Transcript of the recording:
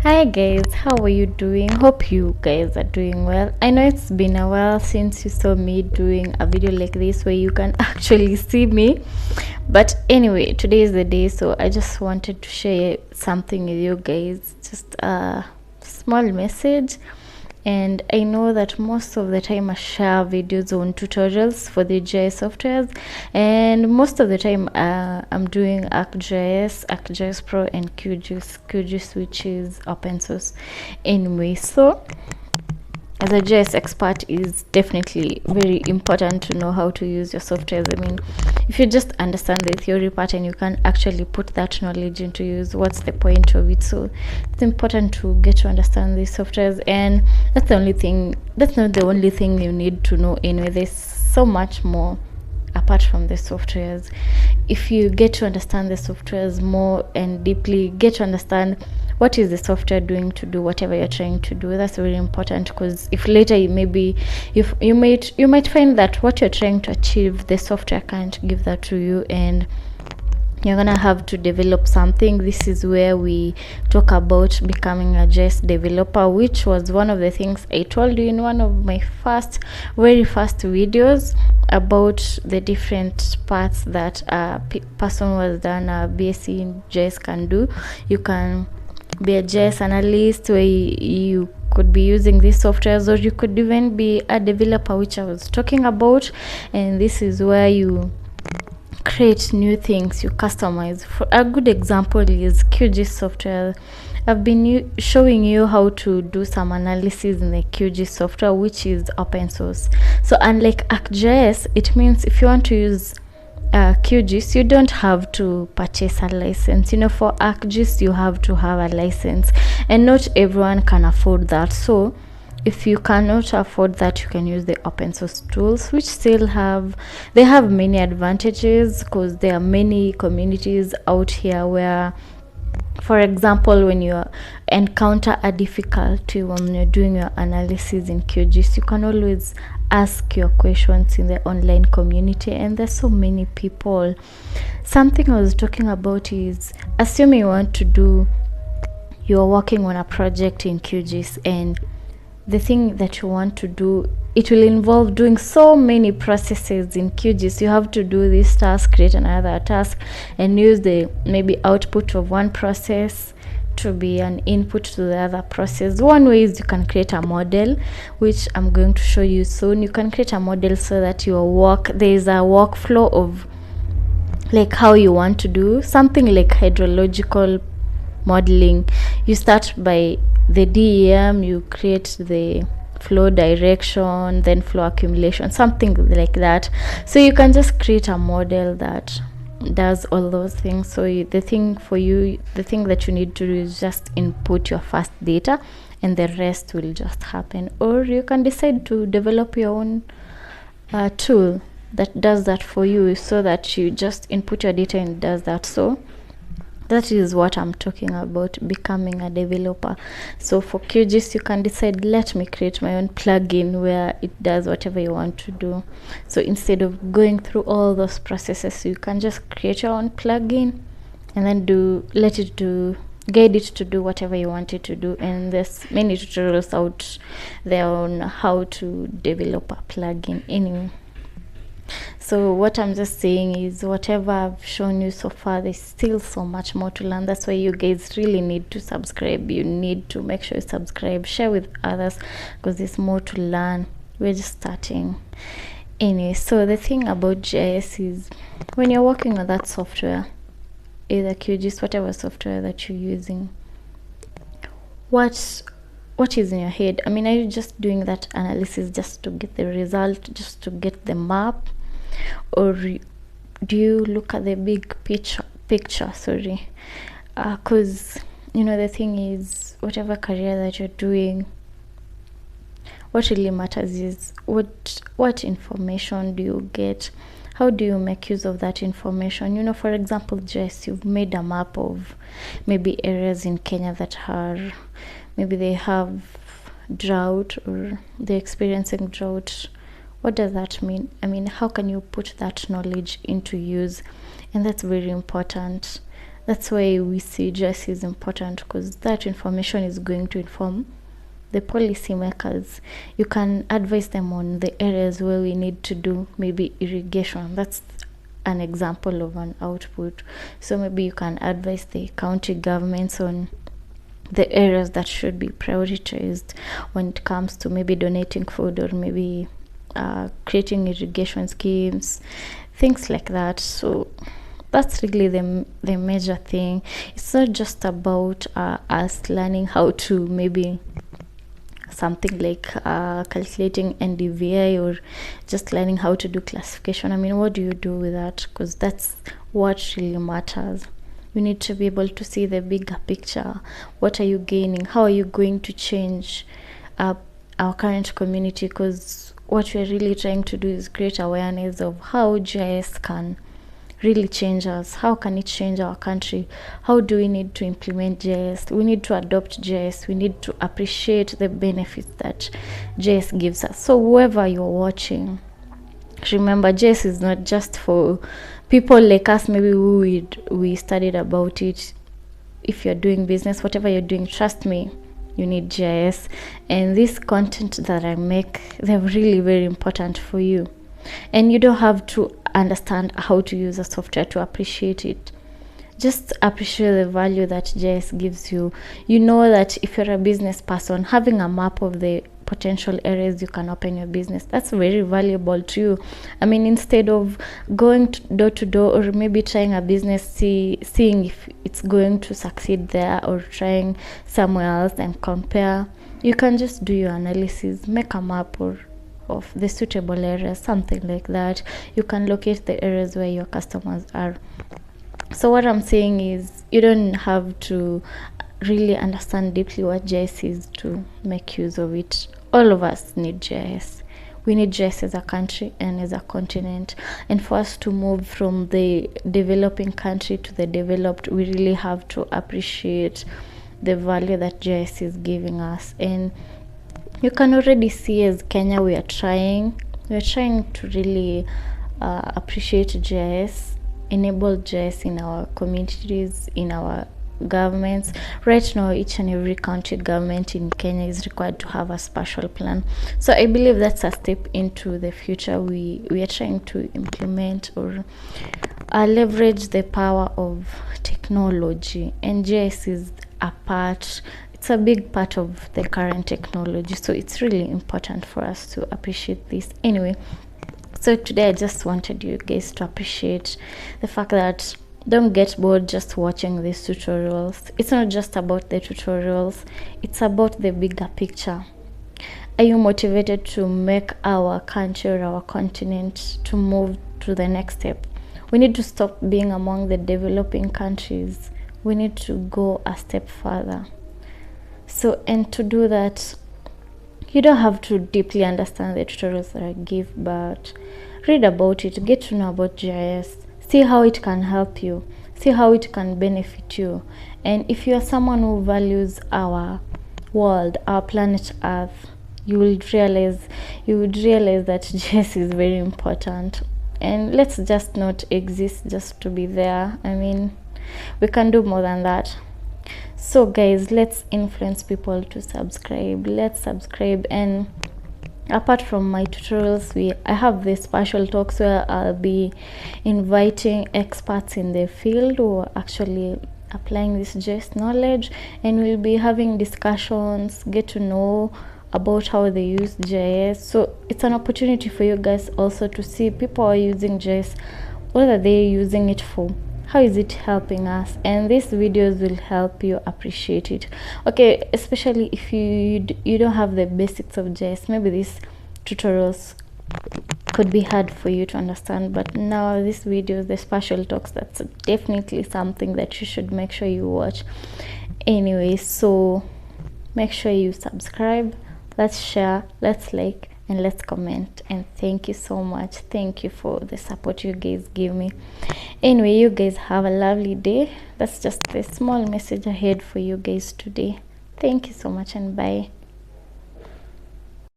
Hi guys, how are you doing? Hope you guys are doing well. I know it's been a while since you saw me doing a video like this where you can actually see me. But anyway, today is the day, so I just wanted to share something with you guys. Just a small message. And I know that most of the time I share videos on tutorials for the GIS softwares, and most of the time I'm doing ArcGIS, ArcGIS Pro, and QGIS, which is open source. Anyway, so as a GIS expert, is definitely very important to know how to use your softwares. I mean, if you just understand the theory part and you can actually put that knowledge into use, what's the point of it? So it's important to get to understand these softwares, and that's not the only thing you need to know. Anyway, there's so much more apart from the softwares. If you get to understand the softwares more and deeply, get to understand what is the software doing to do whatever you're trying to do, that's very important. Because if later you might find that what you're trying to achieve, the software can't give that to you, and you're gonna have to develop something. This is where we talk about becoming a JS developer, which was one of the things I told you in one of my very first videos about the different parts that a person who has done a BSc in JS can do. You can be a JS analyst where you could be using these softwares, or you could even be a developer, which I was talking about. And this is where you create new things, you customize. For a good example is QGIS software. I've been showing you how to do some analysis in the QGIS software, which is open source. So unlike ArcGIS, it means if you want to use QGIS, you don't have to purchase a license. For ArcGIS you have to have a license, and not everyone can afford that. So if you cannot afford that, you can use the open source tools, which have many advantages, because there are many communities out here where, for example, when you encounter a difficulty when you're doing your analysis in QGIS, you can always ask your questions in the online community, and there's so many people. Something I was talking about is, assuming you're working on a project in QGIS, and the thing that you want to do, it will involve doing so many processes in QGIS. You have to do this task, create another task, and use the maybe output of one process to be an input to the other process. One way is you can create a model, which I'm going to show you soon. You can create a model so that there is a workflow of like how you want to do something like hydrological modeling. You start by the DEM, you create the flow direction, then flow accumulation, something like that. So you can just create a model that does all those things. So the thing that you need to do is just input your first data, and the rest will just happen. Or you can decide to develop your own tool that does that for you, so that you just input your data and it does that. So that is what I'm talking about, becoming a developer. So for QGIS, you can decide, let me create my own plugin where it does whatever you want to do. So instead of going through all those processes, you can just create your own plugin and then guide it to do whatever you want it to do. And there's many tutorials out there on how to develop a plugin anyway. So what I'm just saying is, whatever I've shown you so far, there's still so much more to learn. That's why you guys really need to subscribe. You need to make sure you subscribe, share with others, because there's more to learn. We're just starting. Anyway, so the thing about GIS is, when you're working on that software, either QGIS, whatever software that you're using, what is in your head? I mean, are you just doing that analysis just to get the result, just to get the map? Or do you look at the big picture? Because the thing is, whatever career that you're doing, what really matters is what information do you get, how do you make use of that information. For example, just you've made a map of maybe areas in Kenya that are, maybe they have drought, or they're experiencing drought. What does that mean? I mean, how can you put that knowledge into use? And that's very important. That's why we see JS is important, because that information is going to inform the policy makers. You can advise them on the areas where we need to do maybe irrigation. That's an example of an output. So maybe you can advise the county governments on the areas that should be prioritized when it comes to maybe donating food, or maybe creating irrigation schemes, things like that. So that's really the major thing. It's not just about us learning how to maybe something like calculating NDVI, or just learning how to do classification. I mean, what do you do with that? Because that's what really matters. You need to be able to see the bigger picture. What are you gaining? How are you going to change our current community? Because what we're really trying to do is create awareness of how GIS can really change us. How can it change our country? How do we need to implement GIS? We need to adopt GIS. We need to appreciate the benefits that GIS gives us. So whoever you're watching, remember, GIS is not just for people like us, maybe we studied about it. If you're doing business, whatever you're doing, trust me, you need GIS. And this content that I make, they're really very important for you. And you don't have to understand how to use a software to appreciate it. Just appreciate the value that GIS gives you. You know that if you're a business person, having a map of the potential areas you can open your business, that's very valuable to you. I mean, instead of going door to door, or maybe trying a business, seeing if it's going to succeed there, or trying somewhere else and compare, you can just do your analysis, make a map of the suitable areas, something like that. You can locate the areas where your customers are. So what I'm saying is, you don't have to really understand deeply what GIS is to make use of it. All of us need GIS. We need GIS as a country and as a continent. And for us to move from the developing country to the developed, we really have to appreciate the value that GIS is giving us. And you can already see, as Kenya, we're trying to really appreciate GIS, enable GIS in our communities, in our governments. Right now, each and every county government in Kenya is required to have a spatial plan. So I believe that's a step into the future. We are trying to implement or leverage the power of technology, and GIS is a part. It's a big part of the current technology, so it's really important for us to appreciate this. Anyway, so today I just wanted you guys to appreciate the fact that don't get bored just watching these tutorials. It's not just about the tutorials, it's about the bigger picture. Are you motivated to make our country or our continent to move to the next step? We need to stop being among the developing countries. We need to go a step further. So, and to do that, you don't have to deeply understand the tutorials that I give, but read about it, get to know about GIS, see how it can help you, see how it can benefit you. And if you are someone who values our world, our planet Earth, you would realize that GIS is very important. And let's just not exist just to be there. I mean, we can do more than that. So guys, let's influence people to subscribe. Let's subscribe. And apart from my tutorials, I have these special talks where I'll be inviting experts in the field who are actually applying this GIS knowledge, and we'll be having discussions, get to know about how they use GIS. So it's an opportunity for you guys also to see people are using GIS. What are they using it for? How is it helping us? And these videos will help you appreciate it. Okay, especially if you don't have the basics of GIS, maybe these tutorials could be hard for you to understand, but now these videos, the special talks, that's definitely something that you should make sure you watch. Anyway, so make sure you subscribe, let's share, let's like, and let's comment. And thank you so much. Thank you for the support you guys give me. Anyway, you guys have a lovely day. That's just a small message ahead for you guys today. Thank you so much, and bye.